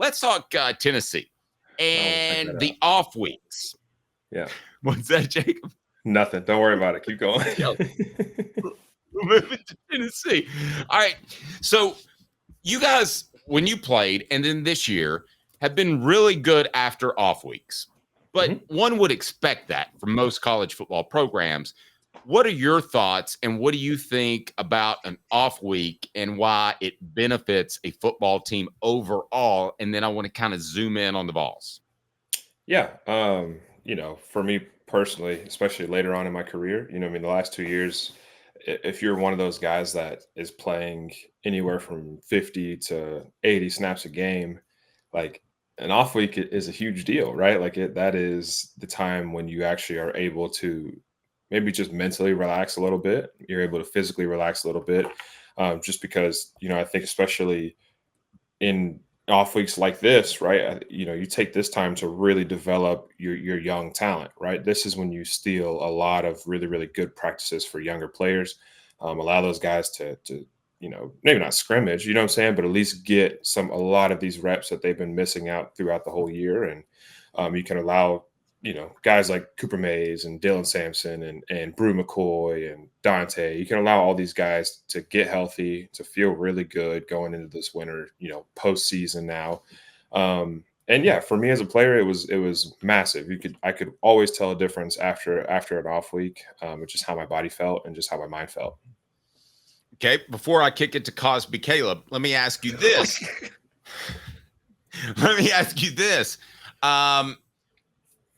let's talk Tennessee and the off weeks. Yeah. What's that, Jacob? Nothing. Don't worry about it. Keep going. We're moving to Tennessee. All right. So you guys, when you played, and then this year, have been really good after off weeks. But one would expect that from most college football programs. What are your thoughts, and what do you think about an off week and why it benefits a football team overall? And then I want to kind of zoom in on the Vols. Yeah. For me personally, especially later on in my career, the last 2 years, if you're one of those guys that is playing anywhere from 50 to 80 snaps a game, like an off week is a huge deal, right? That is the time when you actually are able to maybe just mentally relax a little bit. You're able to physically relax a little bit, just because, I think especially in off weeks like this, right? You take this time to really develop your young talent, right? This is when you steal a lot of really, really good practices for younger players. Allow those guys to maybe not scrimmage, you know what I'm saying, but at least get a lot of these reps that they've been missing out throughout the whole year. And you can allow guys like Cooper Mays and Dylan Sampson and Brew McCoy and Dante, you can allow all these guys to get healthy, to feel really good going into this winter, postseason now. And yeah, for me as a player, it was massive. I could always tell a difference after an off week, with just how my body felt and just how my mind felt. Okay, before I kick it to Cosby Caleb, let me ask you this.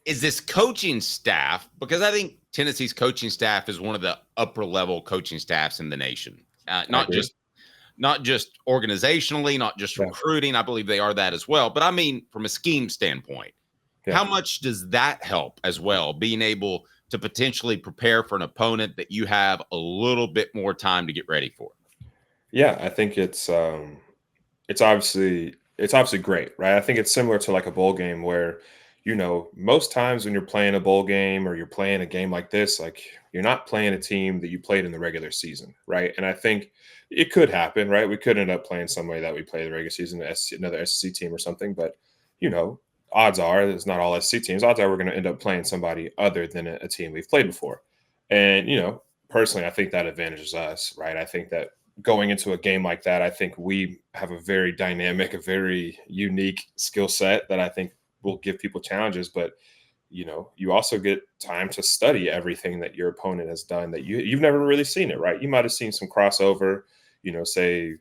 Is this coaching staff, because I think Tennessee's coaching staff is one of the upper level coaching staffs in the nation, not just organizationally, not just recruiting. I believe they are that as well. But I mean, from a scheme standpoint, how much does that help as well, being able to potentially prepare for an opponent that you have a little bit more time to get ready for? Yeah, I think it's obviously great, right? I think it's similar to like a bowl game where, most times when you're playing a bowl game or you're playing a game like this, like you're not playing a team that you played in the regular season, right? And I think it could happen, right? We could end up playing somebody that we played the regular season, another SEC team or something, but odds are it's not all SEC teams. Odds are we're going to end up playing somebody other than a team we've played before. And personally, I think that advantages us, right? I think that going into a game like that, I think we have a very dynamic, a very unique skill set that I think will give people challenges. But you also get time to study everything that your opponent has done that you've never really seen it, right? You might have seen some crossover, say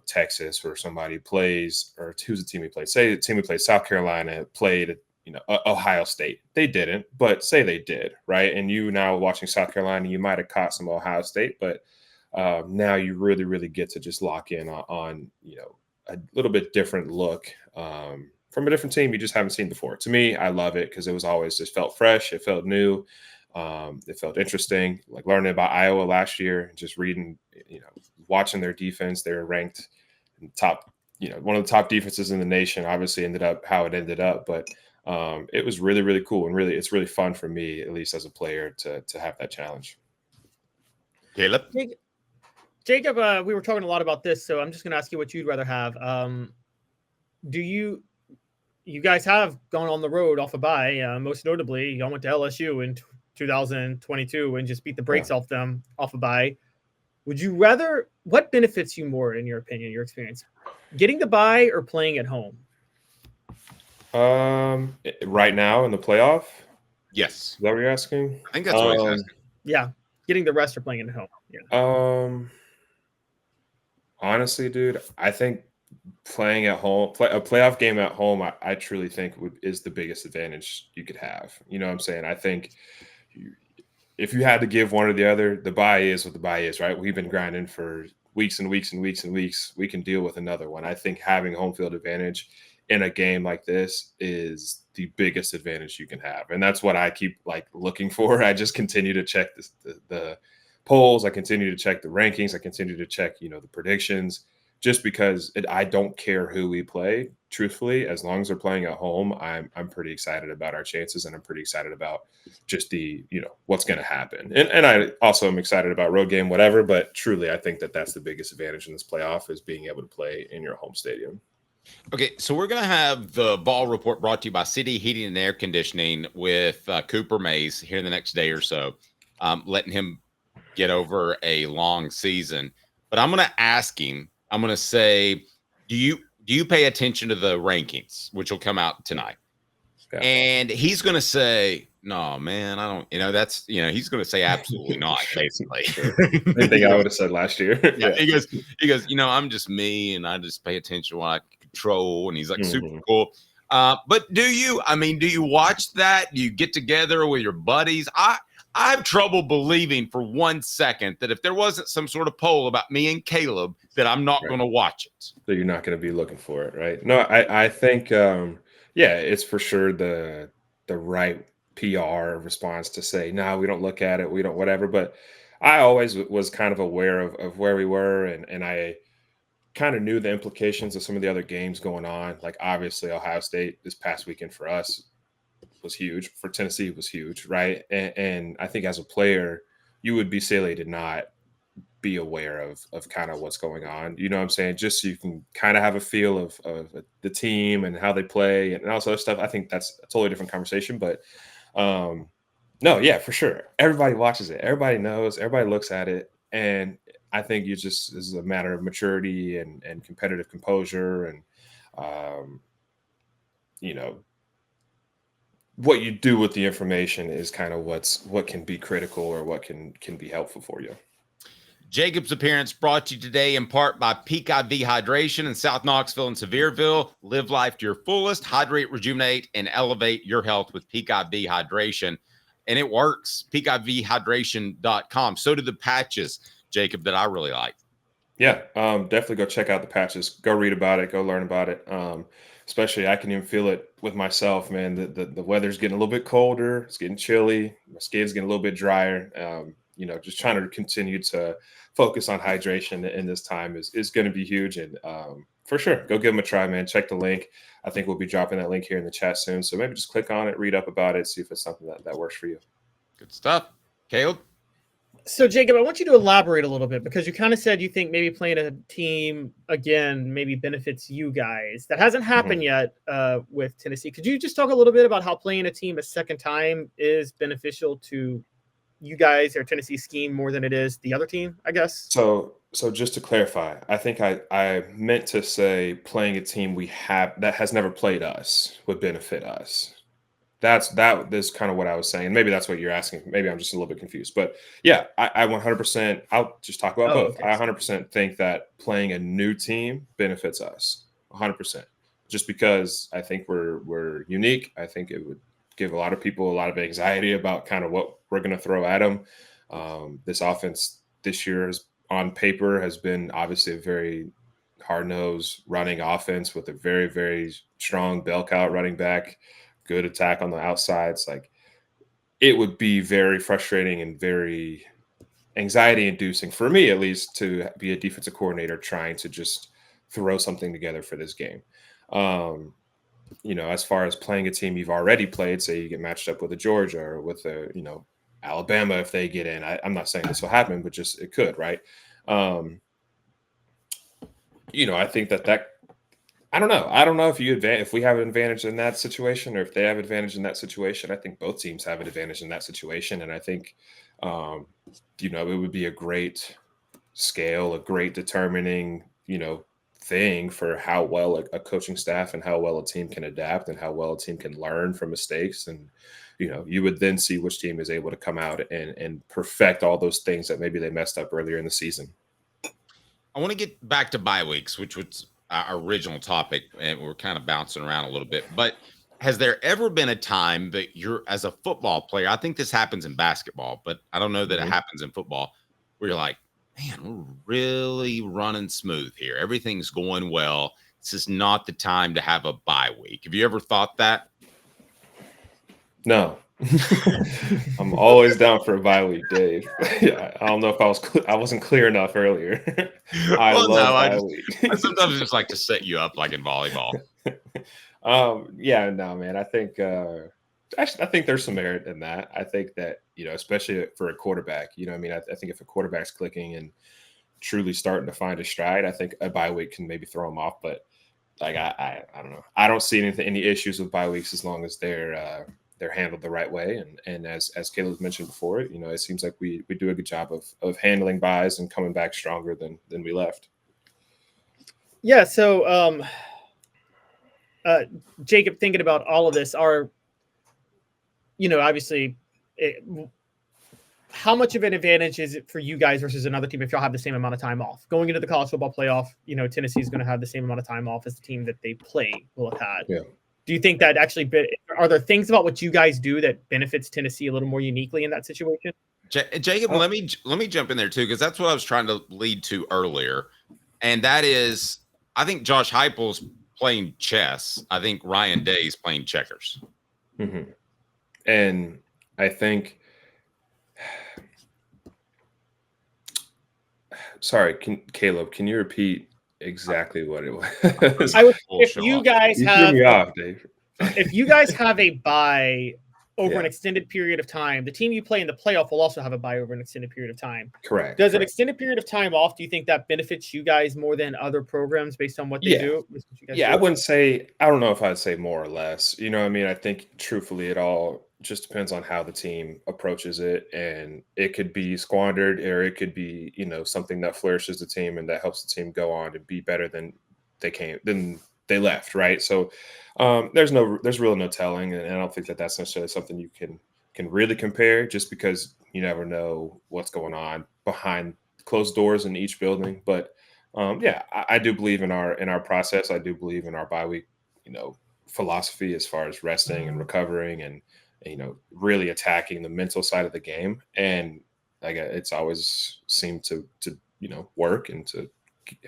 Texas or somebody plays, or who's the team we played? Say the team we played, South Carolina, played Ohio State. They didn't, but say they did, right? And you now watching South Carolina, you might have caught some Ohio State, but now you really, really get to just lock in on a little bit different look from a different team you just haven't seen before. To me, I love it because it was always just felt fresh. It felt new. It felt interesting. Like learning about Iowa last year and just reading, watching their defense. They were ranked top, one of the top defenses in the nation. Obviously, ended up how it ended up, but it was really, really cool and it's really fun for me, at least as a player, to have that challenge. Caleb. Jacob, we were talking a lot about this, so I'm just going to ask you what you'd rather have. Do you guys have gone on the road off a bye? Most notably, y'all went to LSU in 2022 and just beat the brakes off them off a bye. Would you rather? What benefits you more, in your opinion, your experience, getting the bye or playing at home? Right now in the playoff. Yes. Is that what you're asking? I think that's what he's asking. Yeah, getting the rest or playing at home. Yeah. Honestly, dude, I think playing at home, a playoff game at home, I truly think is the biggest advantage you could have. You know what I'm saying? I think if you had to give one or the other, the bye is what the bye is, right? We've been grinding for weeks and weeks and weeks and weeks. We can deal with another one. I think having home field advantage in a game like this is the biggest advantage you can have. And that's what I keep looking for. I just continue to check the polls. I continue to check the rankings. I continue to check, the predictions, just because I don't care who we play. Truthfully, as long as they're playing at home, I'm pretty excited about our chances, and I'm pretty excited about just the, what's going to happen. And I also am excited about road game, whatever, but truly, I think that that's the biggest advantage in this playoff is being able to play in your home stadium. Okay, so we're going to have the ball report brought to you by City Heating and Air Conditioning with Cooper Mays here in the next day or so, letting him get over a long season. But I'm going to ask him, I'm going to say, do you pay attention to the rankings, which will come out tonight? Yeah. And he's going to say, no, man, I don't, that's, he's going to say absolutely not, basically. Same thing I would have said last year. Yeah, he goes, I'm just me and I just pay attention to what I can control. And he's like, super cool. But do you watch that? Do you get together with your buddies? I have trouble believing for 1 second that if there wasn't some sort of poll about me and Caleb, that I'm not going to watch it. So you're not going to be looking for it, right? No, I think, it's for sure the right PR response to say, no, we don't look at it, we don't whatever. But I always was kind of aware of where we were, and I kind of knew the implications of some of the other games going on. Like obviously Ohio State this past weekend for us was huge. For Tennessee it was huge, right? And I think as a player, you would be silly to not be aware of kind of what's going on. You know what I'm saying? Just so you can kind of have a feel of the team and how they play and all this other stuff. I think that's a totally different conversation. But no, yeah, for sure. Everybody watches it. Everybody knows. Everybody looks at it. And I think you just this is a matter of maturity and competitive composure and what you do with the information is kind of what can be critical or what can be helpful for you. Jacob's appearance brought to you today in part by Peak IV Hydration in South Knoxville and Sevierville. Live life to your fullest. Hydrate, rejuvenate, and elevate your health with Peak IV Hydration. And it works. PeakIVHydration.com. So do the patches, Jacob, that I really like. Yeah, definitely go check out the patches. Go read about it. Go learn about it. Especially I can even feel it with myself, man. The weather's getting a little bit colder. It's getting chilly. My skin's getting a little bit drier. Just trying to continue to focus on hydration in this time is going to be huge. And for sure, go give them a try, man. Check the link. I think we'll be dropping that link here in the chat soon. So maybe just click on it, read up about it, see if it's something that works for you. Good stuff. Caleb? So, Jacob, I want you to elaborate a little bit because you kind of said you think maybe playing a team again maybe benefits you guys. That hasn't happened yet with Tennessee. Could you just talk a little bit about how playing a team a second time is beneficial to you guys or Tennessee scheme more than it is the other team, I guess? So just to clarify, I think I meant to say playing a team we have that has never played us would benefit us. That is kind of what I was saying. Maybe that's what you're asking. Maybe I'm just a little bit confused. But yeah, I 100%, I'll just talk about both. Okay. I 100% think that playing a new team benefits us 100%. Just because I think we're unique. I think it would give a lot of people a lot of anxiety about kind of what we're going to throw at them. This offense this year on paper has been obviously a very hard-nosed running offense with a very, very strong bell cow running back, good attack on the outsides. Like it would be very frustrating and very anxiety inducing for me, at least, to be a defensive coordinator trying to just throw something together for this game. As far as playing a team you've already played, say you get matched up with a Georgia or with a, Alabama, if they get in, I'm not saying this will happen, but just it could, right? I think that I don't know. I don't know if we have an advantage in that situation or if they have an advantage in that situation. I think both teams have an advantage in that situation. And I think, it would be a great scale, a great determining, thing for how well a coaching staff and how well a team can adapt and how well a team can learn from mistakes. And, you would then see which team is able to come out and perfect all those things that maybe they messed up earlier in the season. I want to get back to bye weeks, which was our original topic, and we're kind of bouncing around a little bit. But has there ever been a time that you're, as a football player, I think this happens in basketball, but I don't know that it happens in football, where you're like, man, we're really running smooth here. Everything's going well. This is not the time to have a bye week. Have you ever thought that? No. I'm always down for a bye week, Dave. Yeah, I don't know if I wasn't clear enough earlier. I sometimes just like to set you up like in volleyball. Yeah, no, man. I think actually I think there's some merit in that. I think that, especially for a quarterback, I think if a quarterback's clicking and truly starting to find a stride, I think a bye week can maybe throw him off. But like I don't know. I don't see any issues with bye weeks as long as they're handled the right way. And as Caleb mentioned before, you know, it seems like we do a good job of handling buys and coming back stronger than we left. Yeah. So, Jacob, thinking about all of this, obviously, how much of an advantage is it for you guys versus another team if y'all have the same amount of time off? Going into the college football playoff, Tennessee is going to have the same amount of time off as the team that they play will have had. Yeah. Do you think that actually are there things about what you guys do that benefits Tennessee a little more uniquely in that situation? Jacob, let me jump in there too, because that's what I was trying to lead to earlier, and that is, I think Josh Heupel's playing chess. I think Ryan Day's playing checkers. Mm-hmm. And I think, sorry, Caleb, can you repeat exactly what it was? If you guys have me off, Dave. If you guys have a bye over an extended period of time, the team you play in the playoff will also have a bye over an extended period of time. Correct. Does an extended period of time off, do you think that benefits you guys more than other programs based on what they do? I wouldn't say, I don't know if I'd say more or less. You know what I mean? I think truthfully it all just depends on how the team approaches it. And it could be squandered, or it could be, something that flourishes the team and that helps the team go on to be better than they left, right? So there's really no telling, and I don't think that that's necessarily something you can really compare, just because you never know what's going on behind closed doors in each building. But I do believe in our process. I do believe in our bye week, philosophy as far as resting and recovering and really attacking the mental side of the game. And it's always seemed to work and to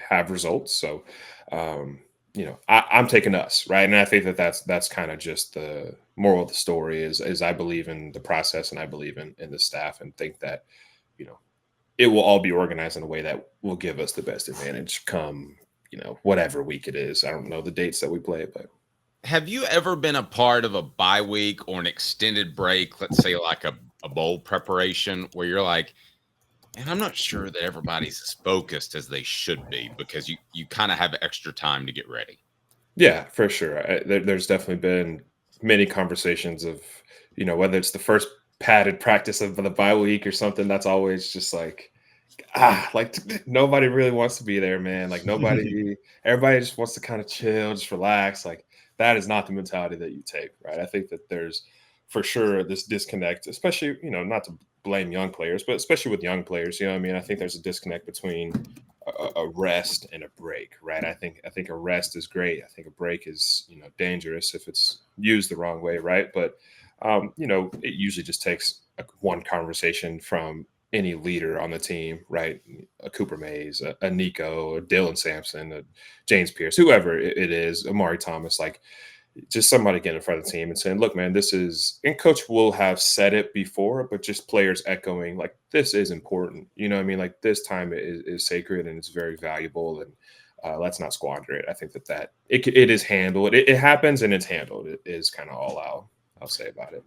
have results. So I'm taking us, right? And I think that's kind of just the moral of the story is I believe in the process and I believe in the staff, and think that, it will all be organized in a way that will give us the best advantage come, whatever week it is. I don't know the dates that we play, but. Have you ever been a part of a bye week or an extended break, let's say like a bowl preparation, where you're like, and I'm not sure that everybody's as focused as they should be, because you kind of have extra time to get ready? Yeah, for sure. There's definitely been many conversations of, whether it's the first padded practice of the bye week or something, that's always just like nobody really wants to be there, man. Like everybody just wants to kind of chill, just relax. Like that is not the mentality that you take, right? I think that there's for sure this disconnect, especially, not to blame young players, but especially with young players, I think there's a disconnect between a rest and a break, right? I think a rest is great. I think a break is, dangerous if it's used the wrong way, right? But it usually just takes one conversation from any leader on the team, right? A Cooper Mays, a Nico, a Dylan Sampson, a James Pierce, whoever it is, Amari Thomas, like just somebody getting in front of the team and saying, look, man, this is, and coach will have said it before, but just players echoing, like, this is important. You know what I mean? Like this time is sacred and it's very valuable, and let's not squander it. I think that it is handled. It happens and it's handled. It is kind of all I'll say about it.